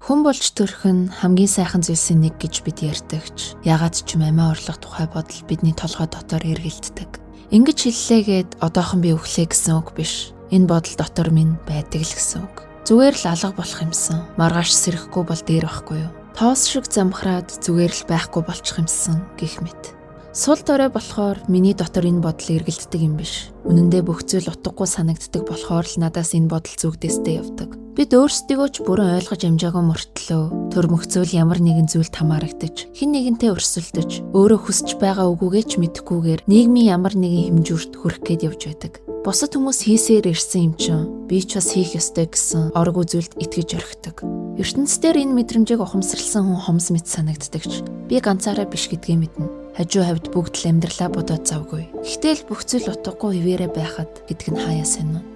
Хүн болж төрөх нь хамгийн сайхан зүйлсийн нэг гэж бид ярьдагч. Ягаад ч юм амиа орлох тухай бодол бидний толгой дотор эргэлддэг. Ингэж хэллээгээд одоохон би өглөө гэсэн үг биш. Энэ бодол дотор минь байдаг л гэсэн үг. Зүгээр л алга болох юмсан. Маргааш сэрэхгүй бол дээр байхгүй юу? Тоос шиг замхраад зүгээр л байхгүй болчих юмсан гэх мэт. Сул дорой болохоор миний дотор энэ бодол эргэлддэг юм биш. Үнэн дээр бүх зүйл утгагүй санагддаг болохоор л надаас энэ бодол зүгдээстэй явдаг. Бид өөрсдийгөө ч бүрэн ойлгож амжаагүй мөртлөө төрмөх зүйл ямар нэгэн зүйлд хамаарагдаж, хэн нэгэнтэй өрсөлдөж, өөрөө хүсэж байгаа үгүйгээ ч мэдэхгүйгээр нийгмийн ямар нэгэн хэмжүүрт хүрэх гээд явж байдаг. Бусад хүмүүс хийсээр ирсэн юм чинь би ч бас хийх ёстой гэсэн оргуу зүйлд итгэж орхидог. ертөнцийн энэ мэдрэмжийг ухамсарласан хүн хомс мэт санагддагч би ганцаараа биш гэдгээ мэднэ. Хажуу хавьд бүгд л амьдралаа бодоод завгүй. Гэхдээ л бүх зүйл утгагүй хിവэрэ байхад гэдг нь хаяа сонин.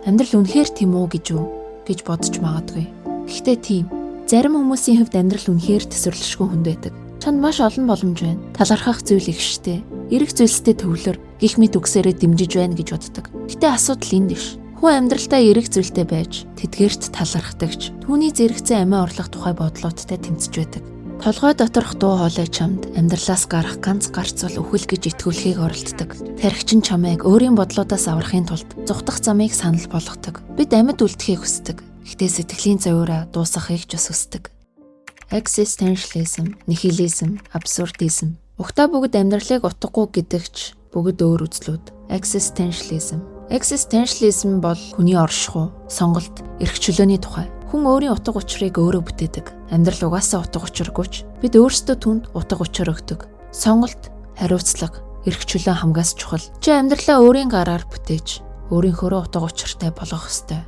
Амьдрал үнэхээр тийм үү гэж бодож магадгүй. Гэхдээ тийм. Зарим хүмүүсийн хувьд амьдрал үнэхээр төсөрлөшгүй хүнд байдаг. Чанд маш олон боломж байна. Талархах зүйл их штэ. Эрэх зүйлстэй төвлөр гих мэд үгсээрээ дэмжиж байна гэж боддог. Гэтэ асуудал энд биш. Хүн амьдралдаа эрэх зүйлтэй байж тэдгээрт талархдагч. Түүний зэрэгцээ амиа орлох тухай бодлоодтай тэмцэж байдаг. Толгой доторх дуу хоолой чамд амьдралаас гарах ганц гарц бол үхэл гэж итгүүлэхийг оролддог. Тархичин чамайг өөрийн бодлоодаас аврахын тулд зүхтах замыг санал болгодог. Бид амьд үлдэхийг хүсдэг. Гэхдээ сэтгэлийн зовоороо дуусгахыг ч бас хүсдэг. Existentialism, nihilizm, absurdism. Угтаа бүгд амьдралыг утгагүй гэдэгч бүгд өөр үзлүүд. Existentialism бол хүний оршихуй, сонголт, эрх чөлөөний тухай. Хүн өөрийн утга учирыг өөрөө бүтээдэг. Амьдрал угаасаа утга учиргүй ч бид өөрсдөө түнд утга учир өгдөг. Сонголт, хариуцлага, эрх чөлөө хамгаас чухал. Чи амьдралаа өөрийн гараар бүтээж, өөрийнхөө утга учиртай болгох ёстой.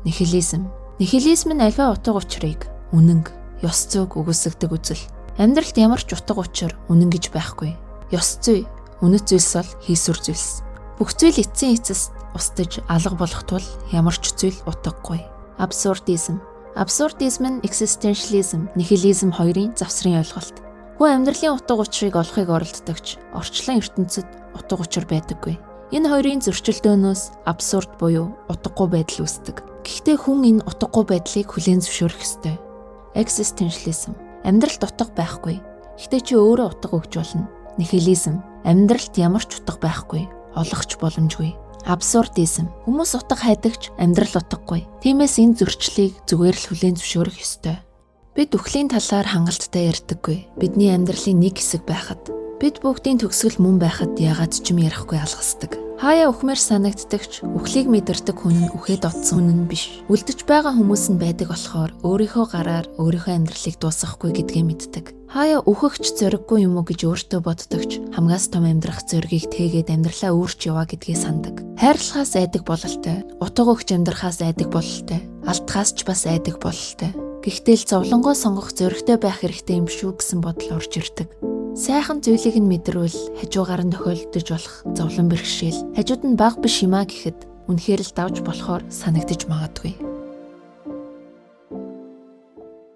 Нихилизм нь альва утга учирыг үнэн, ёс зүйг үгүйсгдэг үзэл. Амьдралд ямар ч утга учир, үнэн гэж байхгүй. Ёс зүй, үнэт зүйлс бол хийсвэр зүйлс. Бүх зүйл эцсийн эцэст устж алга болох тул ямар ч зүйл утгагүй. Абсурдизм нь existentialism, nihilizm хоёрын завсрын ойлголт. Хүн амьдралын утга учирыг олохыг оролддогч орчлон ертөнцид утга учир байдаггүй. Энэ хоёрын зөрчилдөөнөөс абсурд буюу утгагүй байдал үүсдэг. Гэхдээ хүн энэ утгагүй байдлыг хүлээн зөвшөөрөх ёстой. Existentialism амьдралд утга байхгүй. Гэхдээ чи өөрөө утга өгч болно. Nihilizm амьдралд ямар ч утга байхгүй. Олох ч боломжгүй. Абсурдизм хүмүүс утга хайдагч амьдрал утгагүй. Тиймээс энэ зөрчлийг зүгээр л хүлээн зөвшөөрөх ёстой. Бид үхлийн талаар хангалттай ярьдаггүй. Бидний амьдралын нэг хэсэг байхад бид бүгдийн төгсгөл мөн байхад яагаад ч юм ярихгүй алгасдаг. Хаяа үхмээр санагддагч үхлийг мэдэрдэг хүн нь үхээд оцсон хүн нь биш. Үлдэж байгаа хүмүүс нь байдаг болохоор өөрийнхөө гараар өөрийнхөө амьдралыг дуусгахгүй гэдгээ мэддэг. Хаяа үхэгч зориггүй юм уу гэж өөртөө боддогч хамгаас том амьдрах зоригийг тээгээд амьдралаа өөрч яваа гэдгээ сандаг. Хайрлахаас айдаг бололтой, утга өгч амьдрахаас айдаг бололтой, алдахаас ч бас айдаг бололтой. Гэхдээ л зовлонгоо сонгох зоригтой байх хэрэгтэй юм шүү гэсэн бодол орж ирдэг. Сайхан зүйлийг нь мэдрвэл хажуугаар нь тохиолдож болох зовлон бэрхшээл хажууд нь баг биш юмаа гэхэд үнэхээр л давж болохоор санагдаж магадгүй.